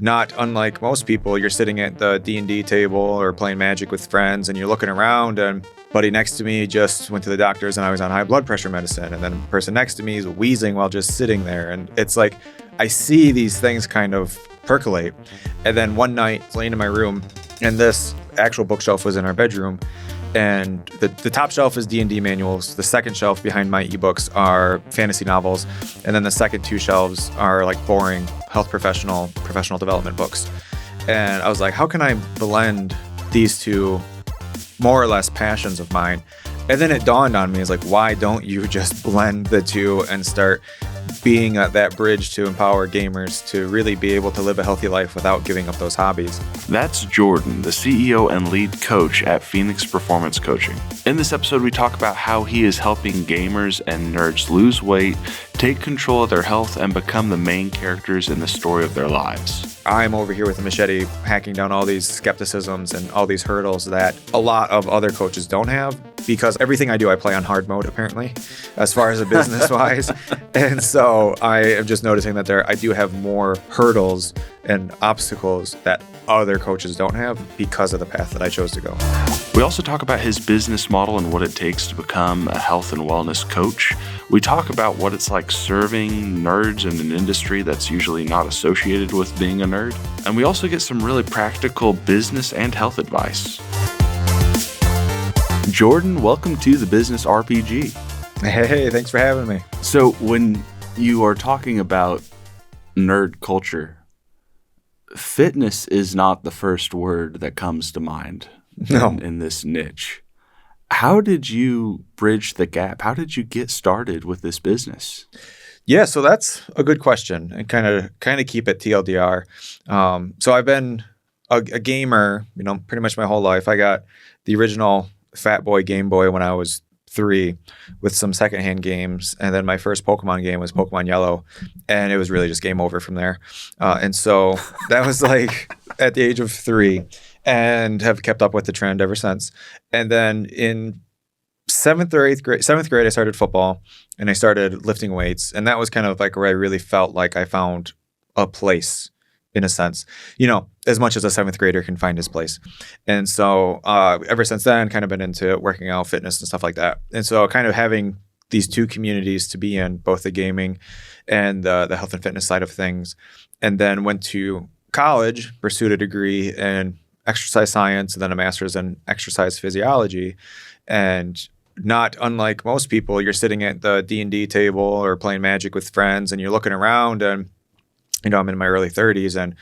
not unlike most people, you're sitting at the D&D table or playing Magic with friends and you're looking around and buddy next to me just went to the doctor's and I was on high blood pressure medicine. And then the person next to me is wheezing while just sitting there. And it's like, I see these things kind of percolate. And then one night, I was laying in my room and this actual bookshelf was in our bedroom. And the top shelf is D&D manuals. The second shelf behind my ebooks are fantasy novels. And then the second two shelves are like boring health professional development books. And I was like, how can I blend these two more or less passions of mine? And then it dawned on me, is like, why don't you just blend the two and start being that bridge to empower gamers to really be able to live a healthy life without giving up those hobbies? That's Jordan, the CEO and lead coach at Phoenix Performance Coaching. In this episode, we talk about how he is helping gamers and nerds lose weight, take control of their health, and become the main characters in the story of their lives. I'm over here with a machete hacking down all these skepticisms and all these hurdles that a lot of other coaches don't have, because everything I do, I play on hard mode, apparently, as far as a business-wise. And so I am just noticing that I do have more hurdles and obstacles that other coaches don't have because of the path that I chose to go. We also talk about his business model and what it takes to become a health and wellness coach. We talk about what it's like serving nerds in an industry that's usually not associated with being a nerd. And we also get some really practical business and health advice. Jordan, welcome to the Business RPG. Hey, thanks for having me. So when you are talking about nerd culture, fitness is not the first word that comes to mind in this niche. How did you bridge the gap? How did you get started with this business? Yeah, so that's a good question, and kind of keep it TLDR. So I've been a gamer, pretty much my whole life. I got the original Fat Boy Game Boy when I was 3 with some secondhand games. And then my first Pokemon game was Pokemon Yellow. And it was really just game over from there. And so that was like at the age of 3 and have kept up with the trend ever since. And then in seventh grade, I started football and I started lifting weights. And that was kind of like where I really felt like I found a place, in a sense, as much as a 7th grader can find his place. And so ever since then, kind of been into working out, fitness and stuff like that. And so kind of having these two communities to be in, both the gaming and the health and fitness side of things. And then went to college, pursued a degree in exercise science and then a master's in exercise physiology. And not unlike most people, you're sitting at the D&D table or playing Magic with friends and you're looking around and I'm in my early 30s and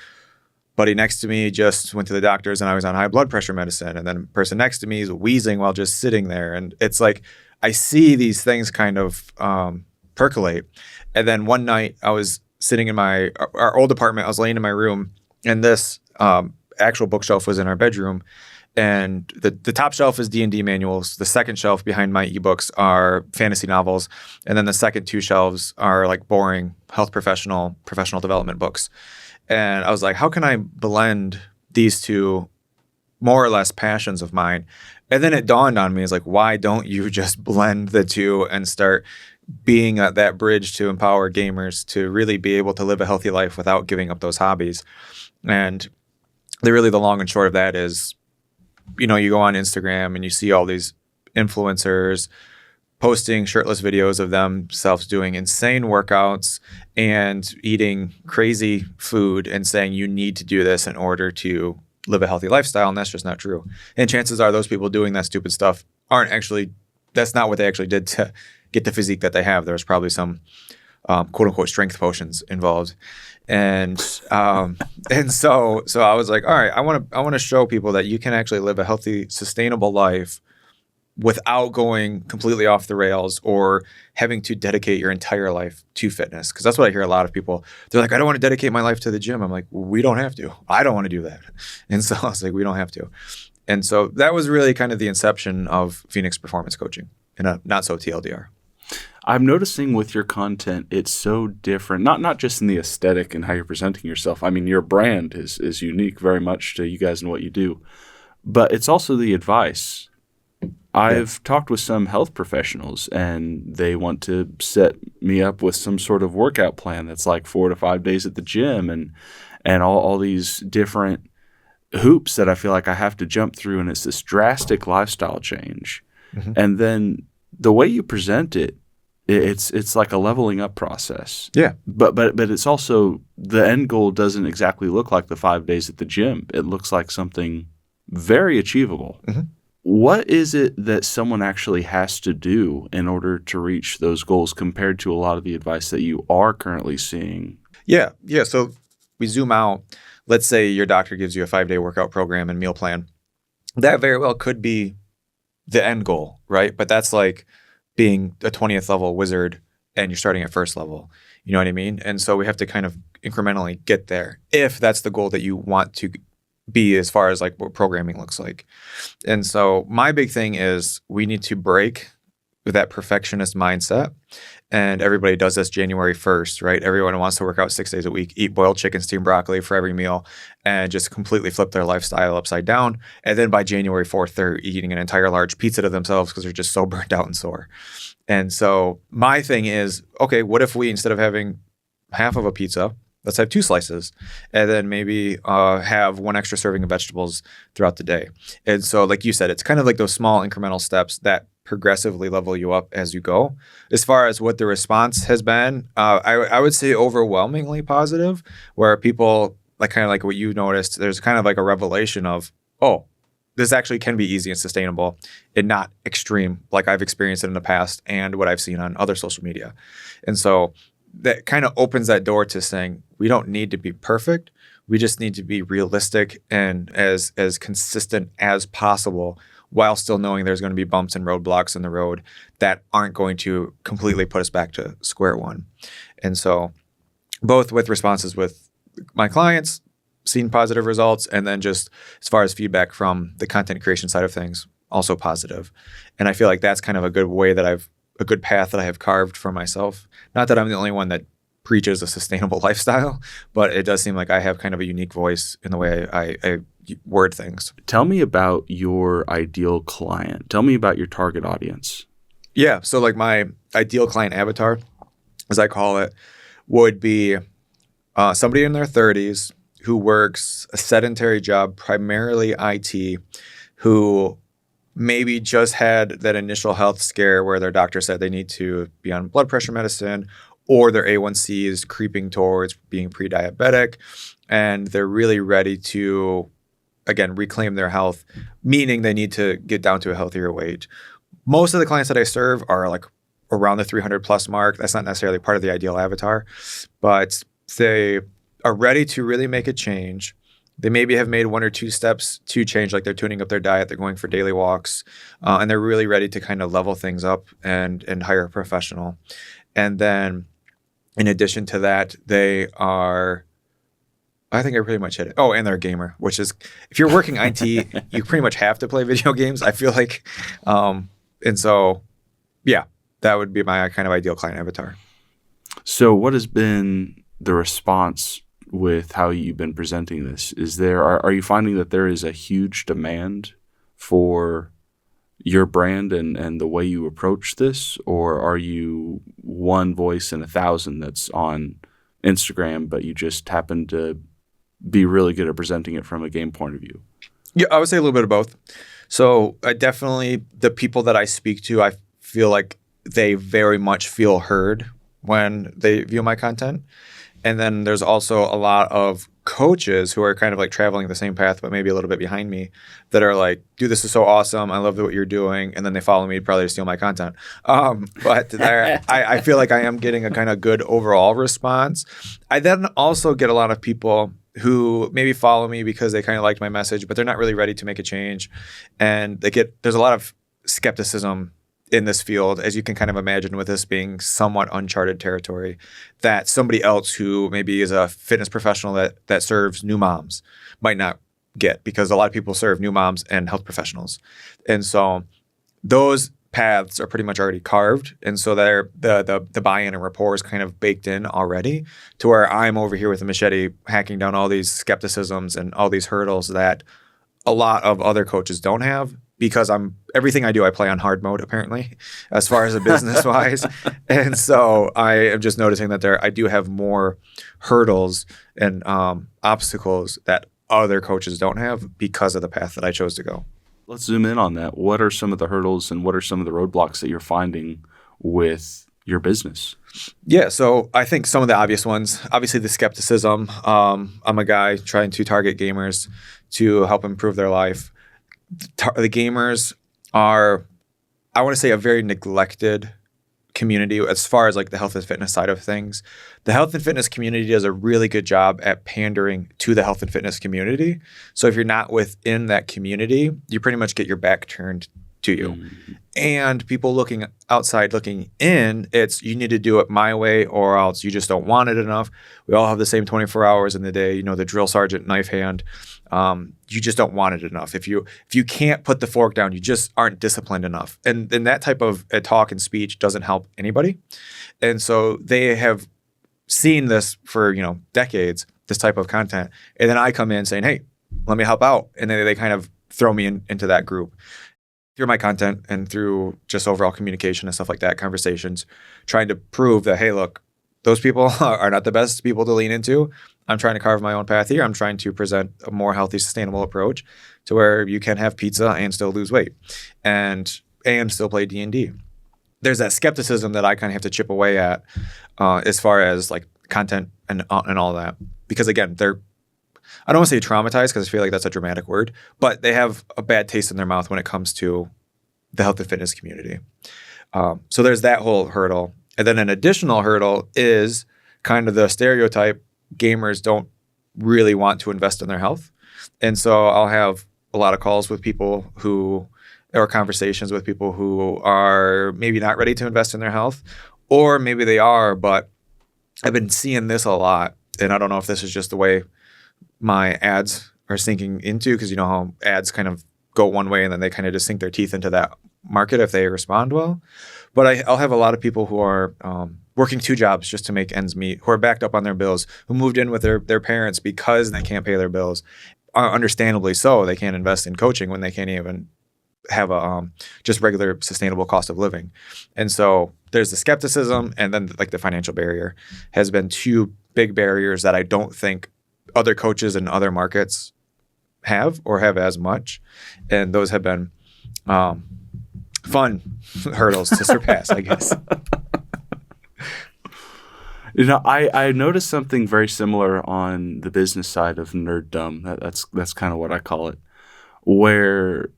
buddy next to me just went to the doctor's and I was on high blood pressure medicine. And then the person next to me is wheezing while just sitting there. And it's like, I see these things kind of percolate. And then one night I was sitting in our old apartment. I was laying in my room and this actual bookshelf was in our bedroom. And the top shelf is D&D manuals. The second shelf behind my ebooks are fantasy novels. And then the second two shelves are like boring health professional development books. And I was like, how can I blend these two more or less passions of mine? And then it dawned on me, is like, why don't you just blend the two and start being that bridge to empower gamers to really be able to live a healthy life without giving up those hobbies? And the long and short of that is, you go on Instagram and you see all these influencers posting shirtless videos of themselves doing insane workouts and eating crazy food and saying you need to do this in order to live a healthy lifestyle. And that's just not true. And chances are those people doing that stupid stuff that's not what they actually did to get the physique that they have. There's probably some quote unquote strength potions involved. And so I was like, all right, I want to show people that you can actually live a healthy, sustainable life without going completely off the rails or having to dedicate your entire life to fitness. Because that's what I hear a lot of people. They're like, I don't want to dedicate my life to the gym. I'm like, we don't have to. I don't want to do that. And so I was like, we don't have to. And so that was really kind of the inception of Phoenix Performance Coaching in a not so TLDR. I'm noticing with your content, it's so different, not just in the aesthetic and how you're presenting yourself. I mean, your brand is unique very much to you guys and what you do, but it's also the advice. I've talked with some health professionals and they want to set me up with some sort of workout plan that's like 4 to 5 days at the gym. And and all these different hoops that I feel like I have to jump through, and it's this drastic lifestyle change. Mm-hmm. And then the way you present it, it's like a leveling up process. Yeah. But it's also, the end goal doesn't exactly look like the 5 days at the gym. It looks like something very achievable. Mm-hmm. What is it that someone actually has to do in order to reach those goals compared to a lot of the advice that you are currently seeing? Yeah. So we zoom out. Let's say your doctor gives you a 5-day workout program and meal plan. That very well could be the end goal, right? But that's like being a 20th level wizard and you're starting at first level. You know what I mean? And so we have to kind of incrementally get there if that's the goal that you want to be as far as like what programming looks like. And so my big thing is we need to break that perfectionist mindset. And everybody does this January 1st, right? Everyone wants to work out 6 days a week, eat boiled chicken, steamed broccoli for every meal, and just completely flip their lifestyle upside down. And then by January 4th, they're eating an entire large pizza to themselves because they're just so burnt out and sore. And so my thing is, okay, what if we, instead of having half of a pizza, let's have 2 slices, and then maybe have 1 extra serving of vegetables throughout the day. And so, like you said, it's kind of like those small incremental steps that progressively level you up as you go. As far as what the response has been, I would say overwhelmingly positive, where people, like kind of like what you noticed, there's kind of like a revelation of, oh, this actually can be easy and sustainable and not extreme like I've experienced it in the past and what I've seen on other social media. And so that kind of opens that door to saying we don't need to be perfect. We just need to be realistic and as consistent as possible, while still knowing there's going to be bumps and roadblocks in the road that aren't going to completely put us back to square one. And so both with responses with my clients, seeing positive results, and then just as far as feedback from the content creation side of things, also positive. And I feel like that's kind of a good way that a good path that I have carved for myself. Not that I'm the only one that preaches a sustainable lifestyle, but it does seem like I have kind of a unique voice in the way I word things. Tell me about your ideal client. Tell me about your target audience. Yeah. So like my ideal client avatar, as I call it, would be somebody in their 30s who works a sedentary job, primarily IT, who maybe just had that initial health scare where their doctor said they need to be on blood pressure medicine, or their A1C is creeping towards being pre-diabetic, and they're really ready to, again, reclaim their health, meaning they need to get down to a healthier weight. Most of the clients that I serve are like around the 300 plus mark. That's not necessarily part of the ideal avatar, but they are ready to really make a change. They maybe have made 1 or 2 steps to change, like they're tuning up their diet, they're going for daily walks, and they're really ready to kind of level things up and hire a professional. And then in addition to that, they are, I think I pretty much hit it. Oh, and they're a gamer, which is, if you're working IT, you pretty much have to play video games, I feel like. And so, yeah, that would be my kind of ideal client avatar. So what has been the response with how you've been presenting this? Are you finding that there is a huge demand for your brand and the way you approach this, or are you one voice in 1,000 that's on Instagram, but you just happen to be really good at presenting it from a game point of view? Yeah, I would say a little bit of both. So I definitely, the people that I speak to, I feel like they very much feel heard when they view my content. And then there's also a lot of coaches who are kind of like traveling the same path, but maybe a little bit behind me, that are like, dude, this is so awesome. I love what you're doing. And then they follow me probably to steal my content. But I feel like I am getting a kind of good overall response. I then also get a lot of people who maybe follow me because they kind of liked my message, but they're not really ready to make a change. And there's a lot of skepticism in this field, as you can kind of imagine, with this being somewhat uncharted territory, that somebody else who maybe is a fitness professional that serves new moms might not get, because a lot of people serve new moms and health professionals. And so those paths are pretty much already carved. And so the buy-in and rapport is kind of baked in already, to where I'm over here with a machete hacking down all these skepticisms and all these hurdles that a lot of other coaches don't have. because everything I do, I play on hard mode apparently, as far as a business wise. And so I am just noticing that I do have more hurdles and obstacles that other coaches don't have because of the path that I chose to go. Let's zoom in on that. What are some of the hurdles and what are some of the roadblocks that you're finding with your business? Yeah, so I think some of the obvious ones, obviously the skepticism. I'm a guy trying to target gamers to help improve their life. The gamers are, I want to say, a very neglected community as far as like the health and fitness side of things. The health and fitness community does a really good job at pandering to the health and fitness community. So if you're not within that community, you pretty much get your back turned to you. Mm-hmm. And people looking outside, looking in, it's you need to do it my way or else you just don't want it enough. We all have the same 24 hours in the day, you know, the drill sergeant knife hand. You just don't want it enough. If you can't put the fork down, you just aren't disciplined enough. And that type of talk and speech doesn't help anybody. And so they have seen this for, you know, decades, this type of content. And then I come in saying, hey, let me help out. And then they kind of throw me into that group. Through my content and through just overall communication and stuff like that, conversations, trying to prove that, hey, look, those people are not the best people to lean into. I'm trying to carve my own path here. I'm trying to present a more healthy, sustainable approach to where you can have pizza and still lose weight and still play D&D. There's that skepticism that I kind of have to chip away at as far as like content and all that. Because again, I don't want to say traumatized because I feel like that's a dramatic word, but they have a bad taste in their mouth when it comes to the health and fitness community. So there's that whole hurdle. And then an additional hurdle is kind of the stereotype gamers don't really want to invest in their health. And so I'll have a lot of calls with people or conversations with people who are maybe not ready to invest in their health, or maybe they are, but I've been seeing this a lot. And I don't know if this is just the way my ads are sinking into, because you know how ads kind of go one way and then they kind of just sink their teeth into that market if they respond well. But I'll have a lot of people who are working 2 jobs just to make ends meet, who are backed up on their bills, who moved in with their parents because they can't pay their bills. Understandably so, they can't invest in coaching when they can't even have a just regular sustainable cost of living. And so there's the skepticism, and then like the financial barrier has been 2 big barriers that I don't think other coaches in other markets have or have as much. And those have been fun hurdles to surpass, I guess. You know, I noticed something very similar on the business side of nerddom. That's kind of what I call it, where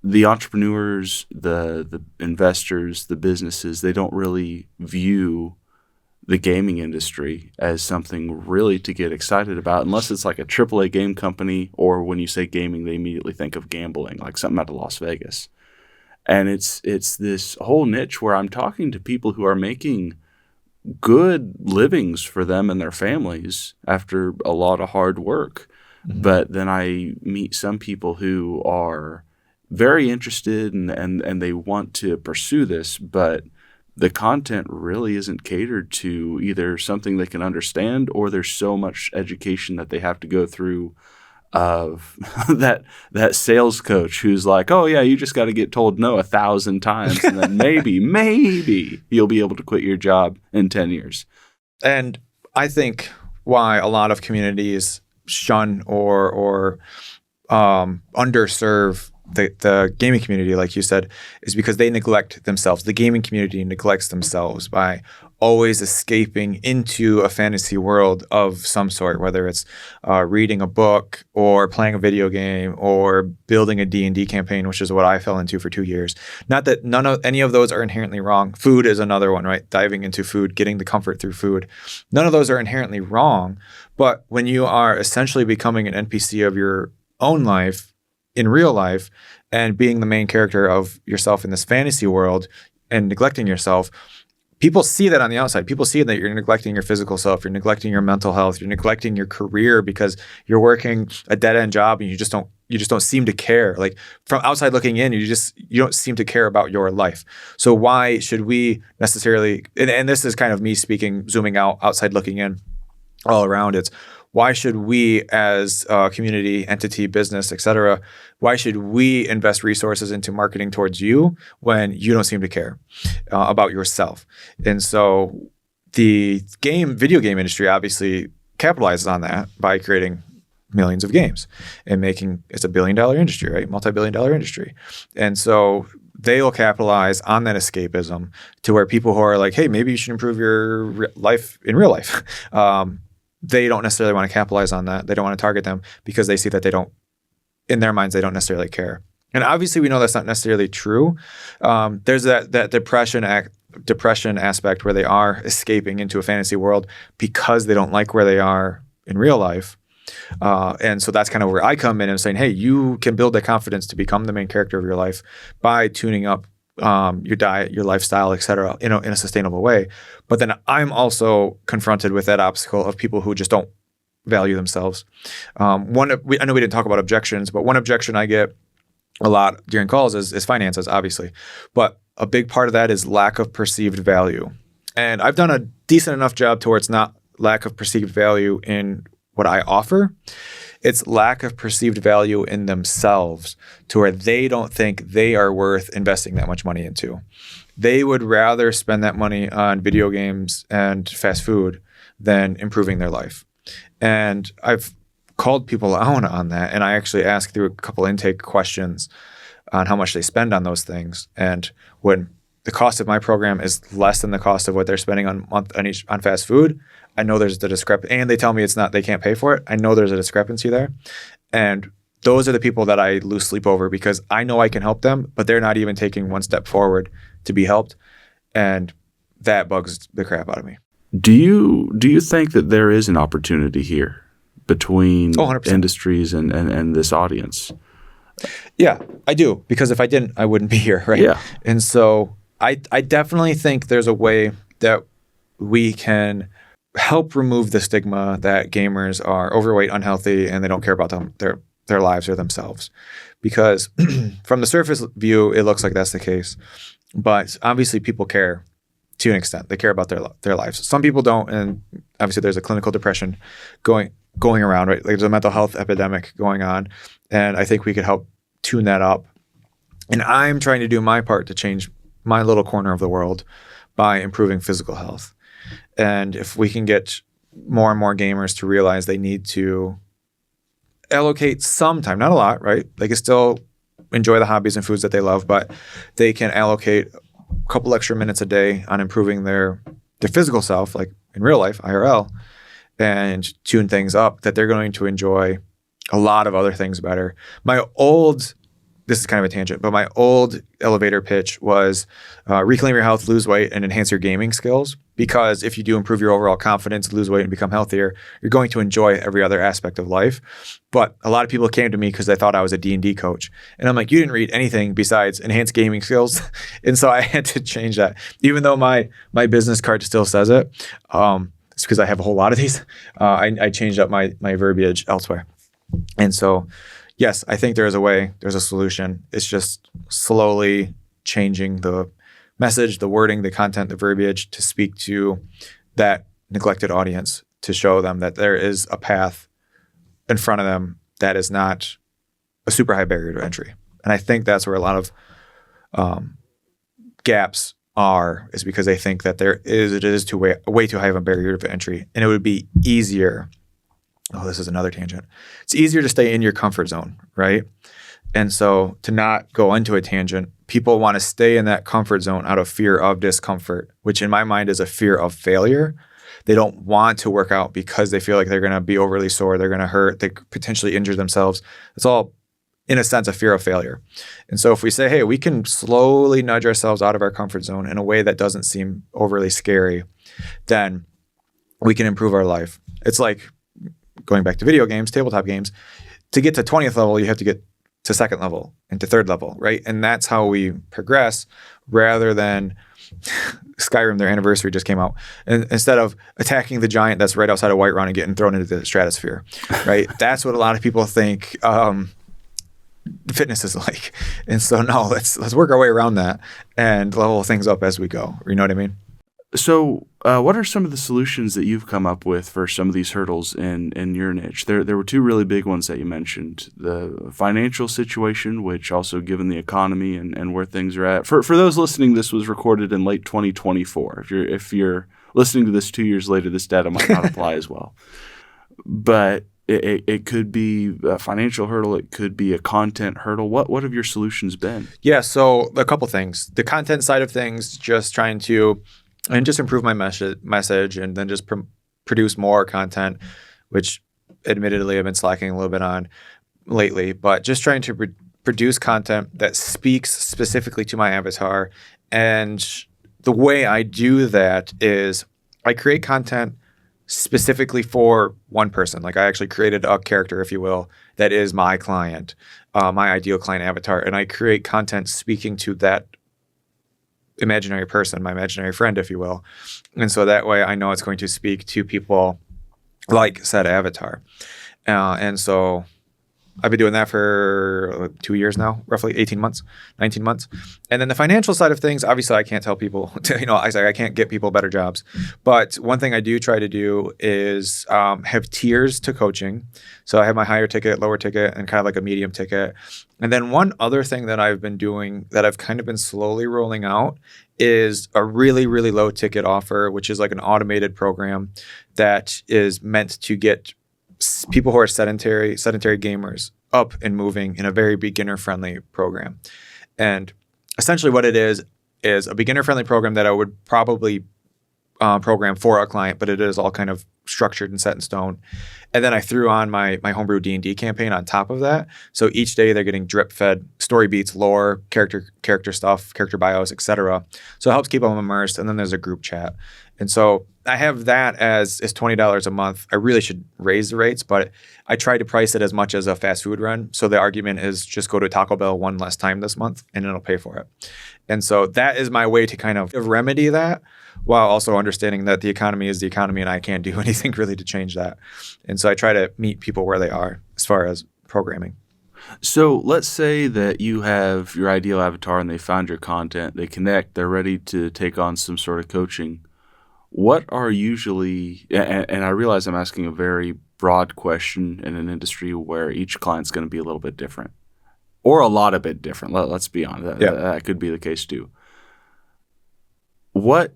the entrepreneurs, the investors, the businesses, they don't really view the gaming industry as something really to get excited about, unless it's like a AAA game company, or when you say gaming, they immediately think of gambling, like something out of Las Vegas. And it's this whole niche where I'm talking to people who are making good livings for them and their families after a lot of hard work. Mm-hmm. But then I meet some people who are very interested and they want to pursue this, but the content really isn't catered to either something they can understand, or there's so much education that they have to go through of that sales coach who's like, oh yeah, you just got to get told no 1,000 times and then maybe you'll be able to quit your job in 10 years. And I think why a lot of communities shun or underserve the gaming community, like you said, is because they neglect themselves. The gaming community neglects themselves by always escaping into a fantasy world of some sort, whether it's reading a book or playing a video game or building a D&D campaign, which is what I fell into for 2 years. Not that any of those are inherently wrong. Food is another one, right? Diving into food, getting the comfort through food. None of those are inherently wrong. But when you are essentially becoming an NPC of your own life, in real life, and being the main character of yourself in this fantasy world and neglecting yourself, people see that on the outside. People see that you're neglecting your physical self, you're neglecting your mental health, you're neglecting your career because you're working a dead-end job and you just don't seem to care. Like from outside looking in, you don't seem to care about your life. So why should we necessarily, and this is kind of me speaking, zooming out, outside looking in, all around, it's why should we as a community, entity, business, et cetera, why should we invest resources into marketing towards you when you don't seem to care about yourself? And so the video game industry obviously capitalizes on that by creating millions of games and it's a $1 billion industry, right? Multi-billion dollar industry. And so they'll capitalize on that escapism to where people who are like, hey, maybe you should improve your life in real life. They don't necessarily want to capitalize on that. They don't want to target them because they see that in their minds, they don't necessarily care. And obviously we know that's not necessarily true. There's that depression aspect where they are escaping into a fantasy world because they don't like where they are in real life. And so that's kind of where I come in and saying, hey, you can build that confidence to become the main character of your life by tuning up your diet, your lifestyle, et cetera, in a sustainable way. But then I'm also confronted with that obstacle of people who just don't value themselves. I know we didn't talk about objections, but one objection I get a lot during calls is finances, obviously. But a big part of that is lack of perceived value. And I've done a decent enough job towards not lack of perceived value in what I offer. It's lack of perceived value in themselves to where they don't think they are worth investing that much money into. They would rather spend that money on video games and fast food than improving their life. And I've called people out on that. And I actually asked through a couple intake questions on how much they spend on those things. And when the cost of my program is less than the cost of what they're spending on fast food, I know there's the discrepancy. And they tell me they can't pay for it. I know there's a discrepancy there. And those are the people that I lose sleep over because I know I can help them, but they're not even taking one step forward to be helped. And that bugs the crap out of me. Do you think that there is an opportunity here between industries and this audience? Yeah, I do. Because if I didn't, I wouldn't be here, right? Yeah. And so I definitely think there's a way that we can help remove the stigma that gamers are overweight, unhealthy, and they don't care about their lives or themselves. Because from the surface view, it looks like that's the case. But obviously people care to an extent. They care about their lives. Some people don't, and obviously there's a clinical depression going around, right? Like there's a mental health epidemic going on, and I think we could help tune that up. And I'm trying to do my part to change my little corner of the world by improving physical health. And if we can get more and more gamers to realize they need to allocate some time, not a lot, right? They can still enjoy the hobbies and foods that they love, but they can allocate a couple extra minutes a day on improving their physical self, like in real life, IRL, and tune things up, that they're going to enjoy a lot of other things better. This is kind of a tangent, but my old elevator pitch was reclaim your health, lose weight, and enhance your gaming skills. Because if you do improve your overall confidence, lose weight, and become healthier, you're going to enjoy every other aspect of life. But a lot of people came to me because they thought I was a D&D coach. And I'm like, you didn't read anything besides enhance gaming skills. And so I had to change that. Even though my business card still says it, it's because I have a whole lot of these. I changed up my verbiage elsewhere. And so yes, I think there's a solution. It's just slowly changing the message, the wording, the content, the verbiage to speak to that neglected audience, to show them that there is a path in front of them that is not a super high barrier to entry. And I think that's where a lot of gaps are, is because they think that it is way too high of a barrier to entry. And it would be easier. Oh, this is another tangent. It's easier to stay in your comfort zone, right? And so to not go into a tangent, people want to stay in that comfort zone out of fear of discomfort, which in my mind is a fear of failure. They don't want to work out because they feel like they're going to be overly sore, they're going to hurt, they could potentially injure themselves. It's all, in a sense, a fear of failure. And so if we say, hey, we can slowly nudge ourselves out of our comfort zone in a way that doesn't seem overly scary, then we can improve our life. It's like, going back to video games, tabletop games, to get to 20th level, you have to get to second level and to third level, right? And that's how we progress, rather than Skyrim, their anniversary just came out. And instead of attacking the giant that's right outside of Whiterun and getting thrown into the stratosphere, right? That's what a lot of people think fitness is like. And so no, let's work our way around that and level things up as we go. You know what I mean? So What are some of the solutions that you've come up with for some of these hurdles in your niche? There were two really big ones that you mentioned. The financial situation, which also given the economy and where things are at. For those listening, this was recorded in late 2024. If you're listening to this 2 years later, this data might not apply as well. But it could be a financial hurdle. It could be a content hurdle. What have your solutions been? Yeah, so a couple things. The content side of things, just trying to just improve my message and then just produce more content, which admittedly I've been slacking a little bit on lately, but just trying to produce content that speaks specifically to my avatar. And the way I do that is I create content specifically for one person. Like I actually created a character, if you will, that is my client, my ideal client avatar. And I create content speaking to that imaginary person, my imaginary friend, if you will. And so that way I know it's going to speak to people like said avatar. And so I've been doing that for 2 years now, roughly 18 months, 19 months. And then the financial side of things, obviously I can't tell people, I can't get people better jobs. But one thing I do try to do is have tiers to coaching. So I have my higher ticket, lower ticket, and kind of like a medium ticket. And then one other thing that I've been doing that I've kind of been slowly rolling out is a really, really low ticket offer, which is like an automated program that is meant to get people who are sedentary gamers up and moving in a very beginner-friendly program. And essentially what it is a beginner-friendly program that I would probably program for a client, but it is all kind of structured and set in stone. And then I threw on my homebrew D&D campaign on top of that. So each day they're getting drip-fed story beats, lore, character stuff, character bios, etc. So it helps keep them immersed. And then there's a group chat. And so I have that as $20 a month. I really should raise the rates, but I try to price it as much as a fast food run. So the argument is just go to Taco Bell one less time this month and it'll pay for it. And so that is my way to kind of remedy that while also understanding that the economy is the economy and I can't do anything really to change that. And so I try to meet people where they are as far as programming. So let's say that you have your ideal avatar and they found your content, they connect, they're ready to take on some sort of coaching. What are usually, and I realize I'm asking a very broad question in an industry where each client's going to be a little bit different or a lot of bit different. Let's be honest. That could be the case too. What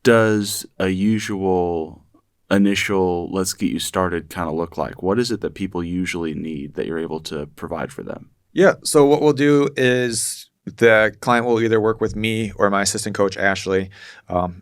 does a usual initial let's get you started kind of look like? What is it that people usually need that you're able to provide for them? Yeah. So what we'll do is the client will either work with me or my assistant coach, Ashley.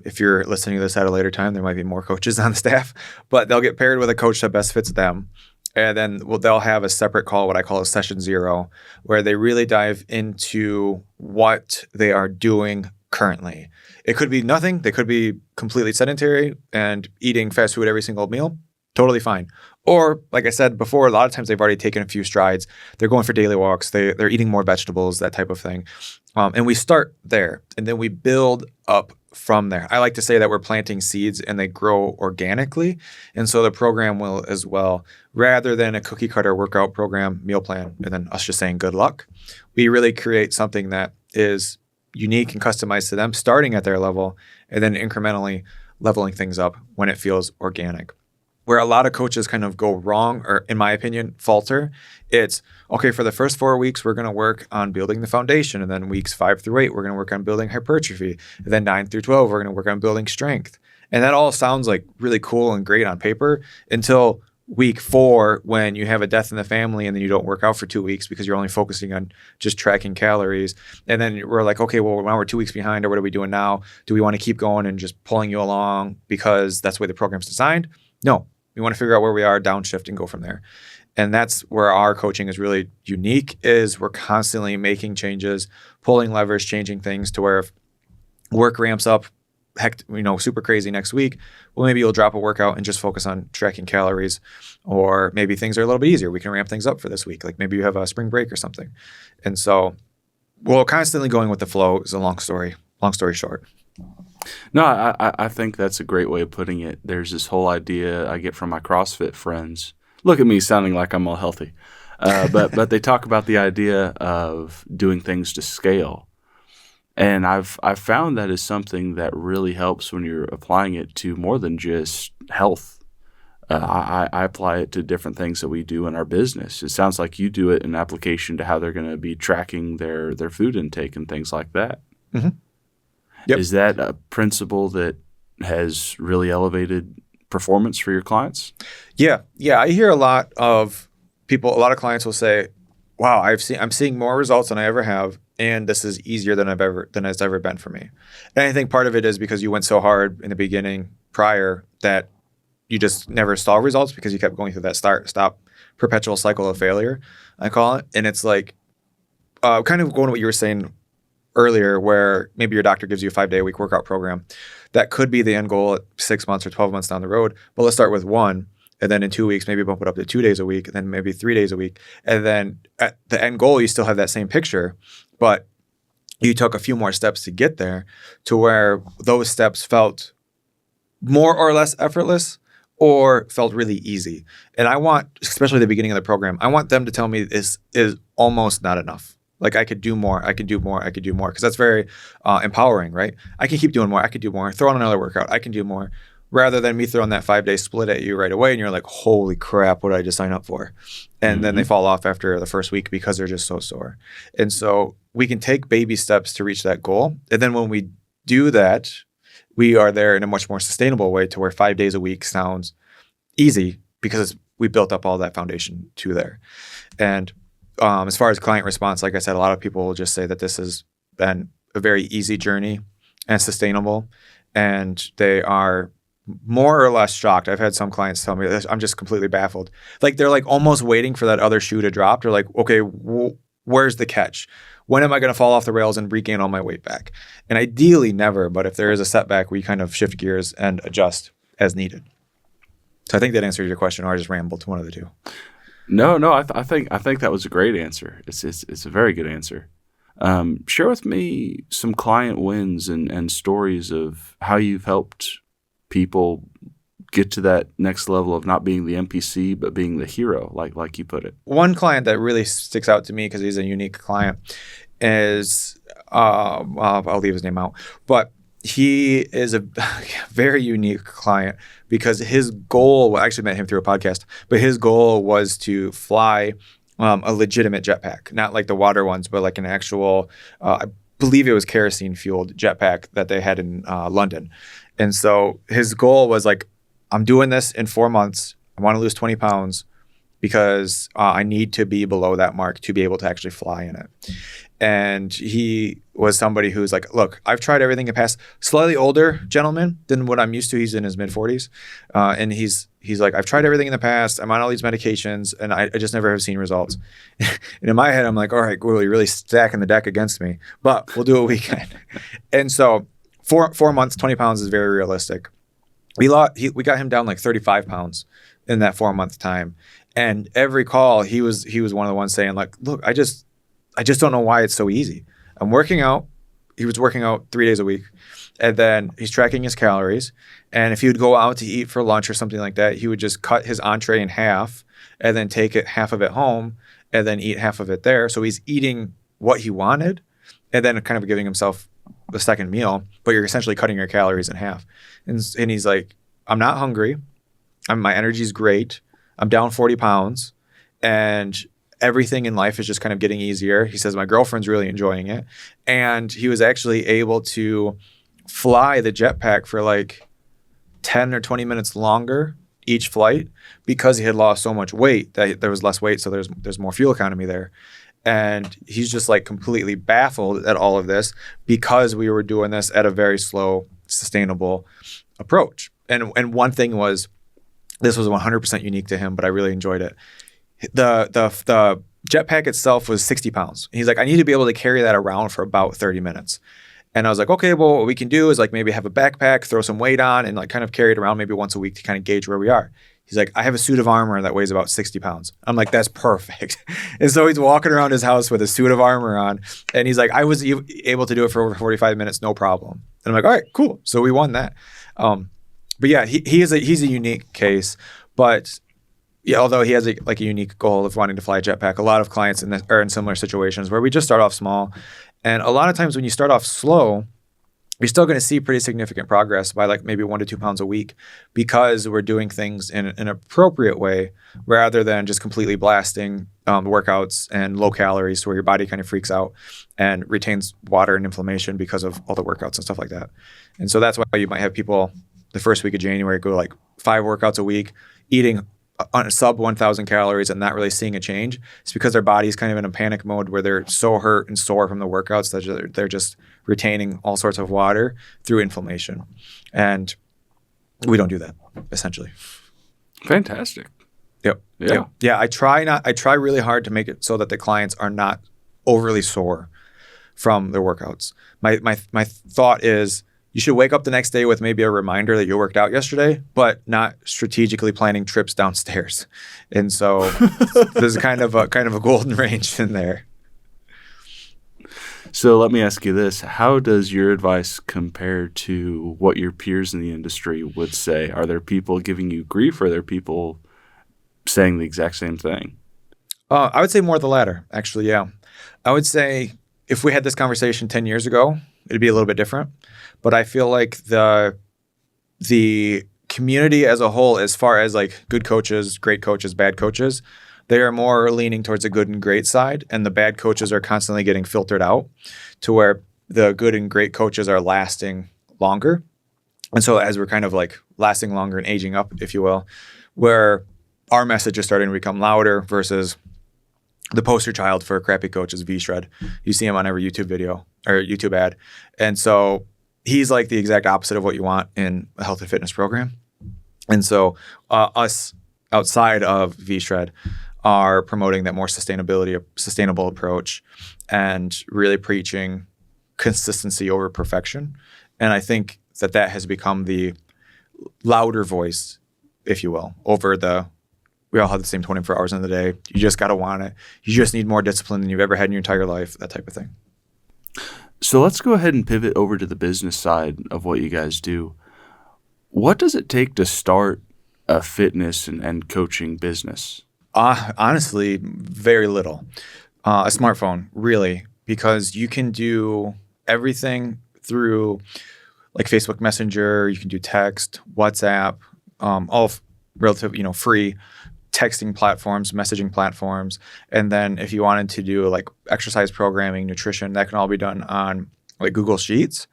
If you're listening to this at a later time, there might be more coaches on the staff, but they'll get paired with a coach that best fits them. And then they'll have a separate call, what I call a session 0, where they really dive into what they are doing currently. It could be nothing. They could be completely sedentary and eating fast food every single meal. Totally fine. Or, like I said before, a lot of times they've already taken a few strides. They're going for daily walks. They're eating more vegetables, that type of thing. And we start there, and then we build up from there. I like to say that we're planting seeds and they grow organically. And so the program will as well, rather than a cookie cutter workout program, meal plan, and then us just saying good luck. We really create something that is unique and customized to them, starting at their level, and then incrementally leveling things up when it feels organic. Where a lot of coaches kind of go wrong, or in my opinion, falter, it's, okay, for the first 4 weeks, we're going to work on building the foundation. And then weeks 5 through 8, we're going to work on building hypertrophy. And then 9 through 12, we're going to work on building strength. And that all sounds like really cool and great on paper until week 4, when you have a death in the family and then you don't work out for 2 weeks because you're only focusing on just tracking calories. And then we're like, okay, well, now we're 2 weeks behind, or what are we doing now? Do we want to keep going and just pulling you along because that's the way the program's designed? No. We want to figure out where we are, downshift, and go from there. And that's where our coaching is really unique, is we're constantly making changes, pulling levers, changing things to where if work ramps up, super crazy next week, well, maybe you'll drop a workout and just focus on tracking calories. Or maybe things are a little bit easier. We can ramp things up for this week. Like maybe you have a spring break or something. And so we're constantly going with the flow is a long story short. No, I think that's a great way of putting it. There's this whole idea I get from my CrossFit friends. Look at me sounding like I'm all healthy. But they talk about the idea of doing things to scale. And I've found that is something that really helps when you're applying it to more than just health. I apply it to different things that we do in our business. It sounds like you do it in application to how they're going to be tracking their food intake and things like that. Mm-hmm. Yep. Is that a principle that has really elevated performance for your clients? Yeah. I hear a lot of clients will say, wow, I'm seeing more results than I ever have. And this is easier than it's ever been for me. And I think part of it is because you went so hard in the beginning prior that you just never saw results because you kept going through that stop perpetual cycle of failure, I call it. And it's like kind of going to what you were saying earlier, where maybe your doctor gives you a 5-day-a-week workout program. That could be the end goal at 6 months or 12 months down the road. But let's start with 1. And then in 2 weeks, maybe bump it up to 2 days a week, and then maybe 3 days a week. And then at the end goal, you still have that same picture, but you took a few more steps to get there to where those steps felt more or less effortless or felt really easy. And I want, especially at the beginning of the program, I want them to tell me this is almost not enough. Like I could do more, because that's very empowering, right? I can keep doing more, I could do more, throw on another workout, I can do more. Rather than me throwing that 5-day split at you right away and you're like, holy crap, what did I just sign up for? And then they fall off after the first week because they're just so sore. And so we can take baby steps to reach that goal. And then when we do that, we are there in a much more sustainable way to where 5 days a week sounds easy because we built up all that foundation to there. And as far as client response, like I said, a lot of people will just say that this has been a very easy journey and sustainable. And they are more or less shocked. I've had some clients tell me this. I'm just completely baffled. Like they're like almost waiting for that other shoe to drop. They're like, okay, where's the catch? When am I going to fall off the rails and regain all my weight back? And ideally never, but if there is a setback, we kind of shift gears and adjust as needed. So I think that answers your question, or I just rambled to one of the two. No, I think that was a great answer. It's a very good answer. Share with me some client wins and stories of how you've helped people get to that next level of not being the NPC, but being the hero, like you put it. One client that really sticks out to me because he's a unique client is, I'll leave his name out, but he is a very unique client because his goal, well, I actually met him through a podcast, but his goal was to fly a legitimate jetpack, not like the water ones, but like an actual, I believe it was kerosene fueled jetpack that they had in London. And so his goal was like, I'm doing this in 4 months. I want to lose 20 pounds because I need to be below that mark to be able to actually fly in it. And he was somebody who's like, look, I've tried everything in the past. Slightly older gentleman than what I'm used to. He's in his mid-40s. And he's like, I've tried everything in the past. I'm on all these medications, and I just never have seen results. And in my head, I'm like, all right, cool, you're really stacking the deck against me. But we'll do what we can. And so 4 months, 20 pounds is very realistic. We got him down like 35 pounds in that 4-month time. And every call, he was one of the ones saying like, look, I just don't know why it's so easy. I'm working out. He was working out 3 days a week. And then he's tracking his calories. And if he would go out to eat for lunch or something like that, he would just cut his entree in half and then take half of it home and then eat half of it there. So he's eating what he wanted and then kind of giving himself the second meal, but you're essentially cutting your calories in half. And he's like, I'm not hungry. My energy's great. I'm down 40 pounds and everything in life is just kind of getting easier. He says, my girlfriend's really enjoying it. And he was actually able to fly the jetpack for like 10 or 20 minutes longer each flight because he had lost so much weight that there was less weight. So there's more fuel economy there. And he's just like completely baffled at all of this because we were doing this at a very slow, sustainable approach. And one thing was, this was 100% unique to him, but I really enjoyed it. The jetpack itself was 60 pounds. He's like, I need to be able to carry that around for about 30 minutes. And I was like, okay, well, what we can do is like maybe have a backpack, throw some weight on, and like kind of carry it around maybe once a week to kind of gauge where we are. He's like, I have a suit of armor that weighs about 60 pounds. I'm like, that's perfect. And so he's walking around his house with a suit of armor on. And he's like, I was able to do it for over 45 minutes, no problem. And I'm like, all right, cool. So we won that. But yeah, he's a unique case. But yeah, although he has a unique goal of wanting to fly a jetpack, a lot of clients are in similar situations where we just start off small And a lot of times when you start off slow, you're still going to see pretty significant progress by like maybe 1 to 2 pounds a week because we're doing things in an appropriate way rather than just completely blasting workouts and low calories to where your body kind of freaks out and retains water and inflammation because of all the workouts and stuff like that. And so that's why you might have people the first week of January go like 5 workouts a week, eating sub 1,000 calories and not really seeing a change. It's because their body's kind of in a panic mode where they're so hurt and sore from the workouts that they're just retaining all sorts of water through inflammation. And we don't do that, essentially. Fantastic. Yep. Yeah. Yep. Yeah. I try really hard to make it so that the clients are not overly sore from their workouts. My thought is, you should wake up the next day with maybe a reminder that you worked out yesterday, but not strategically planning trips downstairs. And so there's kind of a golden range in there. So let me ask you this. How does your advice compare to what your peers in the industry would say? Are there people giving you grief, or are there people saying the exact same thing? I would say more the latter, actually, yeah. I would say if we had this conversation 10 years ago, it'd be a little bit different. But I feel like the community as a whole, as far as like good coaches, great coaches, bad coaches, they are more leaning towards the good and great side. And the bad coaches are constantly getting filtered out to where the good and great coaches are lasting longer. And so as we're kind of like lasting longer and aging up, if you will, where our message is starting to become louder versus the poster child for a crappy coach is V-Shred. You see him on every YouTube video or YouTube ad. And so he's like the exact opposite of what you want in a health and fitness program. And so us outside of V-Shred are promoting that more sustainable approach and really preaching consistency over perfection. And I think that has become the louder voice, if you will, over we all have the same 24 hours in the day. You just got to want it. You just need more discipline than you've ever had in your entire life, that type of thing. So let's go ahead and pivot over to the business side of what you guys do. What does it take to start a fitness and coaching business? Honestly, very little. A smartphone, really, because you can do everything through like Facebook Messenger. You can do text, WhatsApp, all relative, free texting platforms, messaging platforms. And then if you wanted to do like exercise programming, nutrition, that can all be done on like Google Sheets.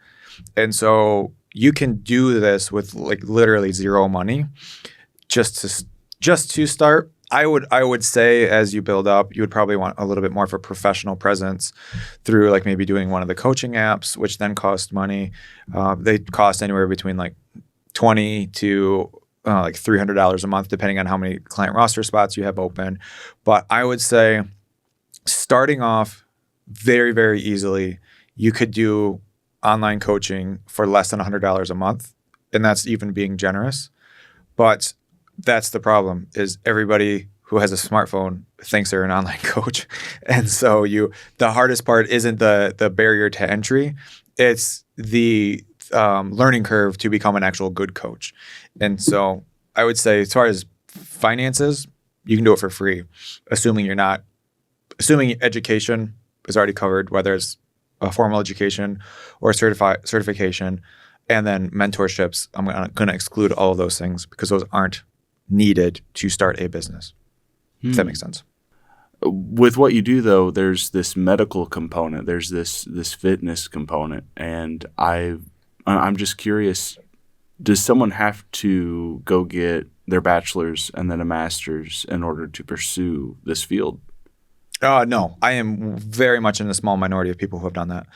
And so you can do this with like literally zero money just to start. I would say as you build up, you would probably want a little bit more of a professional presence through like maybe doing one of the coaching apps, which then cost money. They cost anywhere between like $20 to like $300 a month, depending on how many client roster spots you have open. But I would say starting off very, very easily, you could do online coaching for less than $100 a month. And that's even being generous. But that's the problem, is everybody who has a smartphone thinks they're an online coach. And so the hardest part isn't the barrier to entry. It's the learning curve to become an actual good coach. And so I would say as far as finances, you can do it for free, assuming education is already covered, whether it's a formal education or certification, and then mentorships. I'm going to exclude all of those things because those aren't needed to start a business. If that makes sense. With what you do, though, there's this medical component. There's this fitness component. And I'm just curious, does someone have to go get their bachelor's and then a master's in order to pursue this field? No, I am very much in a small minority of people who have done that.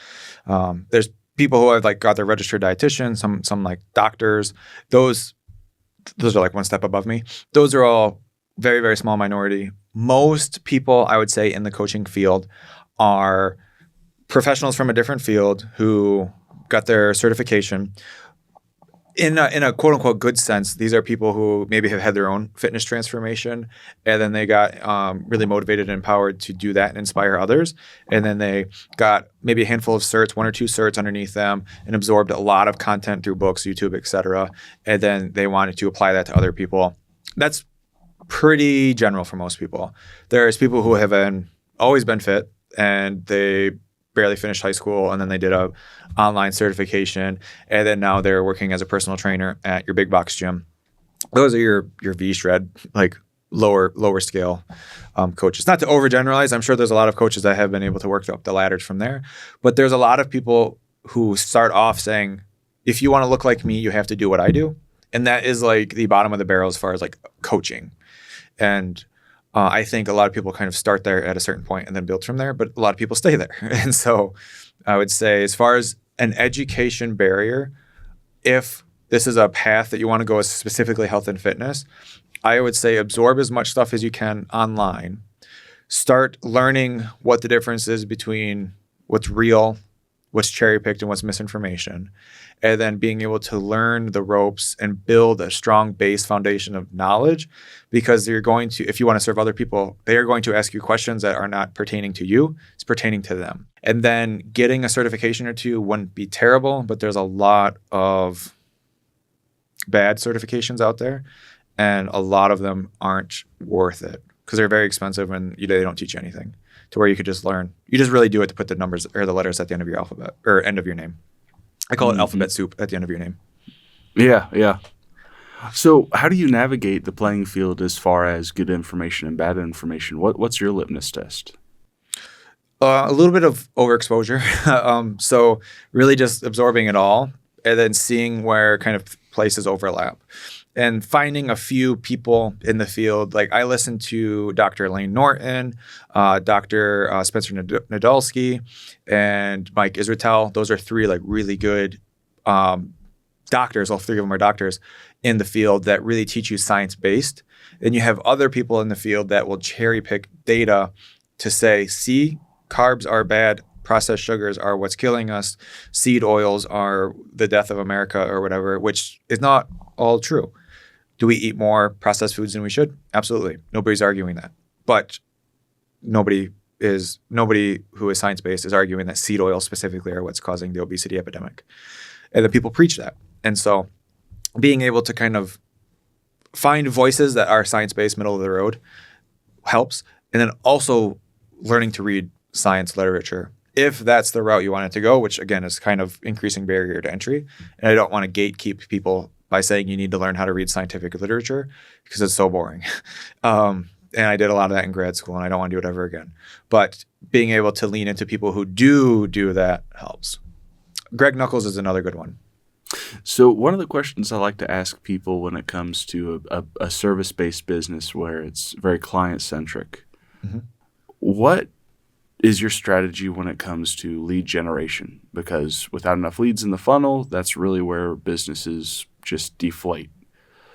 There's people who have like got their registered dietitian, some like doctors. Those are like one step above me. Those are all very, very small minority. Most people, I would say, in the coaching field are professionals from a different field who got their certification. In a quote unquote good sense, these are people who maybe have had their own fitness transformation, and then they got really motivated and empowered to do that and inspire others. And then they got maybe a handful of certs, 1 or 2 certs underneath them, and absorbed a lot of content through books, YouTube, etc. And then they wanted to apply that to other people. That's pretty general for most people. There's people who have always been fit, and they barely finished high school, and then they did a online certification, and then now they're working as a personal trainer at your big box gym. Those are your V-shred, like lower scale coaches. Not to overgeneralize, I'm sure there's a lot of coaches that have been able to work up the ladders from there, but there's a lot of people who start off saying, if you want to look like me, you have to do what I do. And that is like the bottom of the barrel as far as like coaching. And I think a lot of people kind of start there at a certain point and then build from there, but a lot of people stay there. And so I would say, as far as an education barrier, if this is a path that you want to go as specifically health and fitness, I would say absorb as much stuff as you can online. Start learning what the difference is between what's real, what's cherry-picked, and what's misinformation. And then being able to learn the ropes and build a strong base foundation of knowledge, because you're going to, if you want to serve other people, they are going to ask you questions that are not pertaining to you, it's pertaining to them. And then getting a certification or two wouldn't be terrible, but there's a lot of bad certifications out there, and a lot of them aren't worth it because they're very expensive and they don't teach you anything to where you could just learn. You just really do it to put the numbers or the letters at the end of your alphabet or end of your name. I call it alphabet soup at the end of your name. Yeah. So how do you navigate the playing field as far as good information and bad information? What's your litmus test? A little bit of overexposure. So really just absorbing it all and then seeing where kind of places overlap. And finding a few people in the field. Like I listen to Dr. Elaine Norton, Dr. Spencer Nadolsky, and Mike Israetel. Those are three like really good doctors. All three of them are doctors in the field that really teach you science-based. And you have other people in the field that will cherry pick data to say, see, carbs are bad. Processed sugars are what's killing us. Seed oils are the death of America or whatever, which is not all true. Do we eat more processed foods than we should? Absolutely. Nobody's arguing that. But nobody who is science-based is arguing that seed oils specifically are what's causing the obesity epidemic. And the people preach that. And so being able to kind of find voices that are science-based, middle of the road helps. And then also learning to read science literature, if that's the route you want it to go, which again is kind of increasing barrier to entry. And I don't want to gatekeep people by saying you need to learn how to read scientific literature because it's so boring. And I did a lot of that in grad school and I don't want to do it ever again. But being able to lean into people who do that helps. Greg Nuckols is another good one. So one of the questions I like to ask people when it comes to a service-based business where it's very client-centric, what is your strategy when it comes to lead generation? Because without enough leads in the funnel, that's really where businesses just deflate.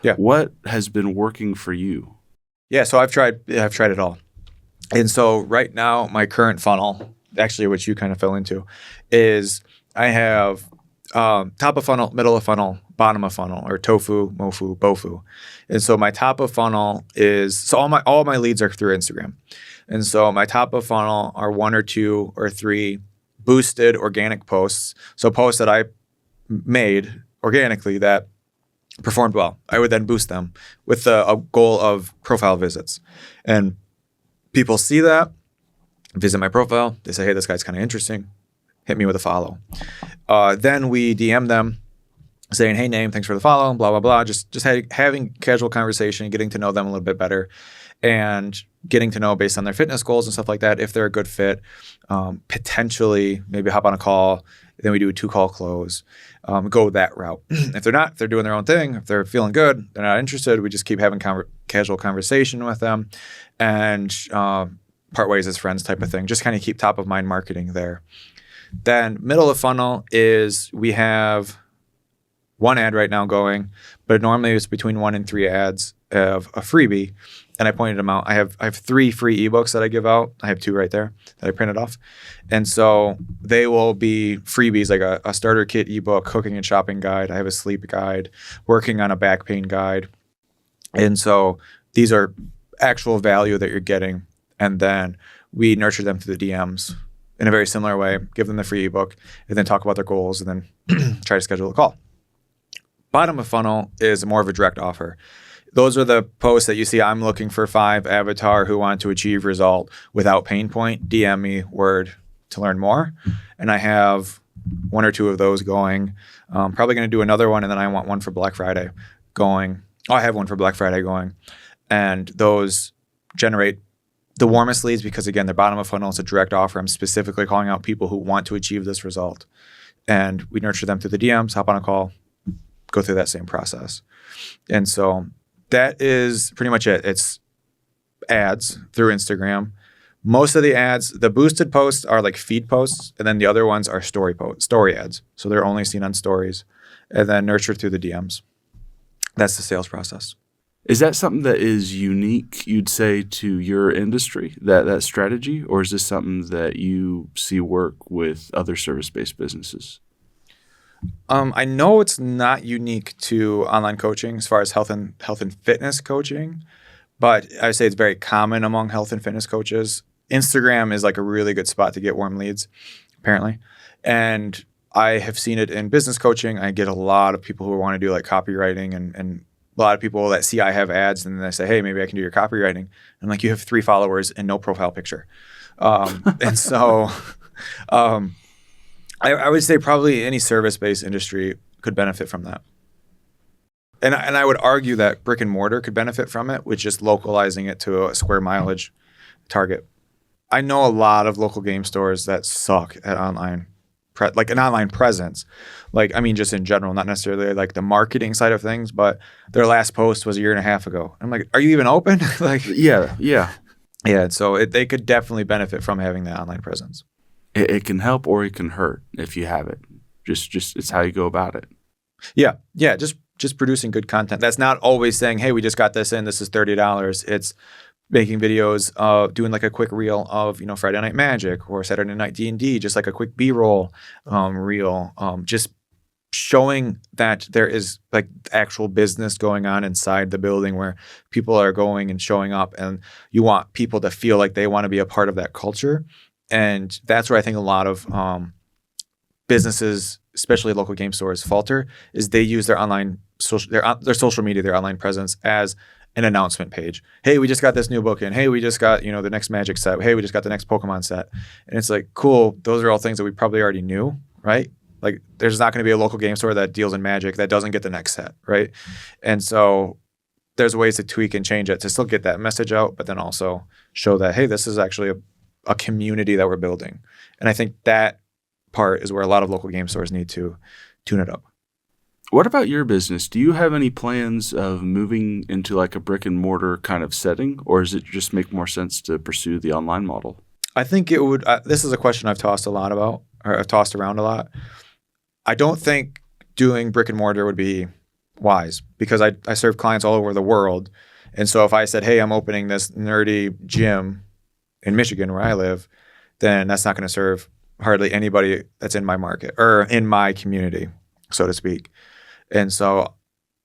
Yeah. What has been working for you? Yeah, so I've tried it all. And so right now, my current funnel, actually which you kind of fell into, is I have top of funnel, middle of funnel, bottom of funnel, or tofu, mofu, bofu. And so my top of funnel is, so all my leads are through Instagram. And so my top of funnel are 1 or 2 or 3 boosted organic posts. So posts that I made organically that performed well. I would then boost them with a goal of profile visits. And people see that, visit my profile. They say, hey, this guy's kind of interesting. Hit me with a follow. Then we DM them saying, hey, name, thanks for the follow, blah, blah, blah. Just having casual conversation, getting to know them a little bit better, and getting to know based on their fitness goals and stuff like that, if they're a good fit, potentially maybe hop on a call. Then we do a 2-call close, go that route. If they're not, if they're doing their own thing, if they're feeling good, they're not interested, we just keep having casual conversation with them and part ways as friends type of thing. Just kind of keep top of mind marketing there. Then middle of funnel is we have 1 ad right now going, but normally it's between 1 and 3 ads of a freebie. And I pointed them out. I have 3 free ebooks that I give out. I have 2 right there that I printed off. And so they will be freebies, like a starter kit ebook, cooking and shopping guide. I have a sleep guide, working on a back pain guide. And so these are actual value that you're getting. And then we nurture them through the DMs in a very similar way, give them the free ebook, and then talk about their goals, and then try to schedule a call. Bottom of funnel is more of a direct offer. Those are the posts that you see. I'm looking for 5 avatar who want to achieve result without pain point. DM me, word, to learn more. And I have one or two of those going. Probably going to do another one, and then I want one for Black Friday going. Oh, I have one for Black Friday going. And those generate the warmest leads because, again, they're bottom of funnel. It's a direct offer. I'm specifically calling out people who want to achieve this result. And we nurture them through the DMs, hop on a call, go through that same process. And so that is pretty much it. It's ads through Instagram. Most of the ads, the boosted posts are like feed posts, and then the other ones are story ads. So they're only seen on stories, and then nurtured through the DMs. That's the sales process. Is that something that is unique, you'd say, to your industry, that strategy? Or is this something that you see work with other service-based businesses? I know it's not unique to online coaching as far as health and fitness coaching, but I would say it's very common among health and fitness coaches. Instagram is like a really good spot to get warm leads, apparently. And I have seen it in business coaching. I get a lot of people who want to do like copywriting and a lot of people that see I have ads and then they say, hey, maybe I can do your copywriting. I'm like, you have 3 followers and no profile picture. And so I would say probably any service-based industry could benefit from that. And I would argue that brick and mortar could benefit from it with just localizing it to a square mileage target. I know a lot of local game stores that suck at online, like an online presence. Like, I mean, just in general, not necessarily like the marketing side of things, but their last post was a year and a half ago. I'm like, are you even open? Like, Yeah. So they could definitely benefit from having that online presence. It can help or it can hurt if you have it. Just it's how you go about it. Yeah. Just producing good content. That's not always saying, hey, we just got this in. This is $30. It's making videos, doing like a quick reel of, Friday Night Magic or Saturday Night D&D, just like a quick B-roll reel, just showing that there is like actual business going on inside the building where people are going and showing up, and you want people to feel like they want to be a part of that culture. And that's where I think a lot of businesses, especially local game stores, falter, is they use their online their social media, their online presence as an announcement page. Hey, we just got this new book in. Hey, we just got, the next Magic set. Hey, we just got the next Pokemon set. And it's like, cool. Those are all things that we probably already knew, right? Like, there's not going to be a local game store that deals in Magic that doesn't get the next set, right? And so there's ways to tweak and change it to still get that message out, but then also show that, hey, this is actually a community that we're building. And I think that part is where a lot of local game stores need to tune it up. What about your business? Do you have any plans of moving into like a brick and mortar kind of setting, or does it just make more sense to pursue the online model? I think it would. This is a question I've tossed around a lot. I don't think doing brick and mortar would be wise because I serve clients all over the world. And so if I said, hey, I'm opening this nerdy gym in Michigan where I live, then that's not going to serve hardly anybody that's in my market or in my community, so to speak. And so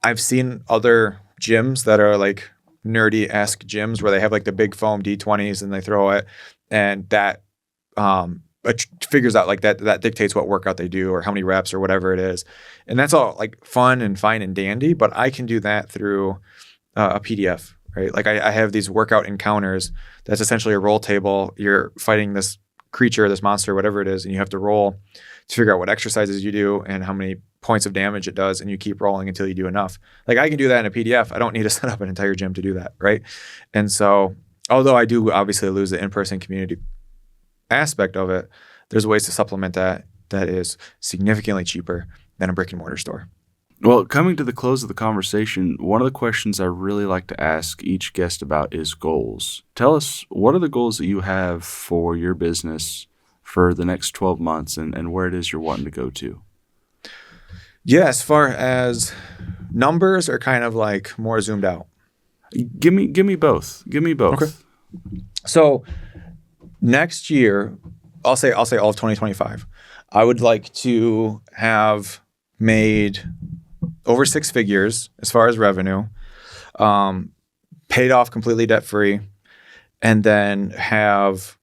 I've seen other gyms that are like nerdy-esque gyms where they have like the big foam D20s and they throw it, and that figures out like that dictates what workout they do or how many reps or whatever it is. And that's all like fun and fine and dandy, but I can do that through a PDF, right? Like I have these workout encounters that's essentially a roll table. You're fighting this creature, this monster, whatever it is, and you have to roll to figure out what exercises you do and how many points of damage it does, and you keep rolling until you do enough. Like I can do that in a PDF. I don't need to set up an entire gym to do that, right? And so, although I do obviously lose the in-person community aspect of it, there's ways to supplement that is significantly cheaper than a brick and mortar store. Well, coming to the close of the conversation, one of the questions I really like to ask each guest about is goals. Tell us, what are the goals that you have for your business for the next 12 months and where it is you're wanting to go to? Yeah, as far as numbers are kind of like more zoomed out. Give me both. Give me both. Okay. So next year, I'll say all of 2025, I would like to have made over 6 figures as far as revenue, paid off completely debt-free, and then have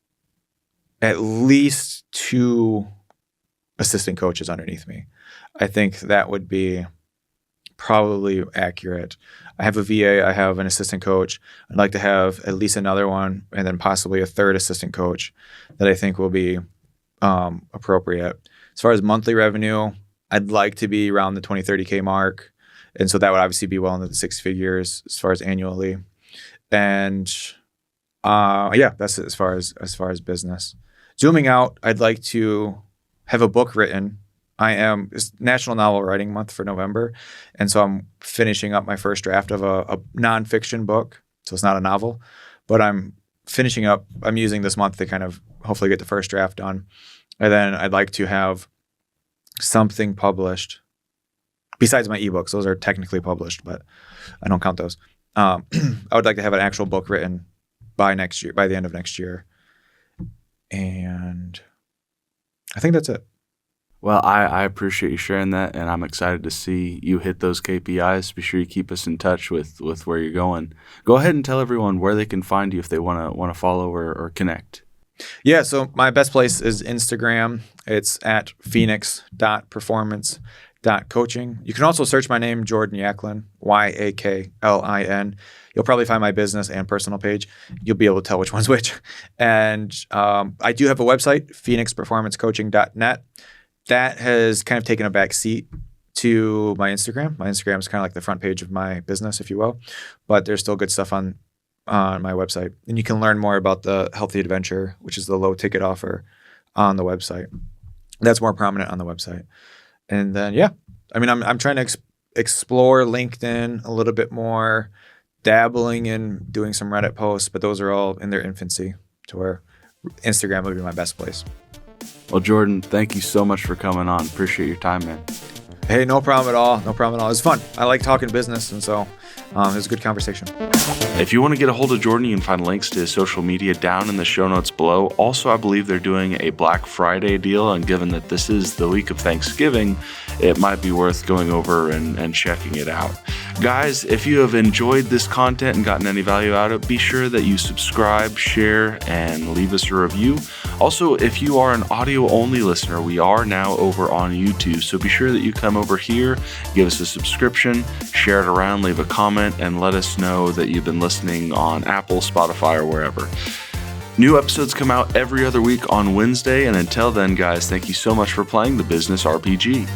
at least 2 assistant coaches underneath me. I think that would be probably accurate. I have a VA, I have an assistant coach. I'd like to have at least another one and then possibly a third assistant coach that I think will be appropriate. As far as monthly revenue, I'd like to be around the 20-30K mark. And so that would obviously be well into the six figures as far as annually. And that's as far as business. Zooming out, I'd like to have a book written. It's National Novel Writing Month for November. And so I'm finishing up my first draft of a nonfiction book. So it's not a novel, but I'm using this month to kind of hopefully get the first draft done. And then I'd like to have something published besides my ebooks. Those are technically published, but I don't count those. I would like to have an actual book written by the end of next year. And I think that's it. Well, I appreciate you sharing that, and I'm excited to see you hit those KPIs. Be sure you keep us in touch with where you're going. Go ahead and tell everyone where they can find you if they want to follow or connect. Yeah, so my best place is Instagram. It's at phoenix.performance.coaching. You can also search my name, Jordan Yaklin, Yaklin. You'll probably find my business and personal page. You'll be able to tell which one's which. And I do have a website, phoenixperformancecoaching.net. That has kind of taken a back seat to my Instagram. My Instagram is kind of like the front page of my business, if you will. But there's still good stuff on my website. And you can learn more about the Healthy Adventure, which is the low ticket offer on the website. That's more prominent on the website. And then, I'm trying to explore LinkedIn a little bit more, dabbling in doing some Reddit posts, but those are all in their infancy to where Instagram would be my best place. Well, Jordan, thank you so much for coming on. Appreciate your time, man. Hey, no problem at all. No problem at all. It was fun. I like talking business, and so it was a good conversation. If you want to get a hold of Jordan, you can find links to his social media down in the show notes below. Also, I believe they're doing a Black Friday deal, and given that this is the week of Thanksgiving, it might be worth going over and checking it out. Guys, if you have enjoyed this content and gotten any value out of it, be sure that you subscribe, share, and leave us a review. Also, if you are an audio-only listener, we are now over on YouTube, so be sure that you come over here, give us a subscription, share it around, leave a comment, and let us know that you've been listening on Apple, Spotify, or wherever. New episodes come out every other week on Wednesday, and until then, guys, thank you so much for playing the Business RPG.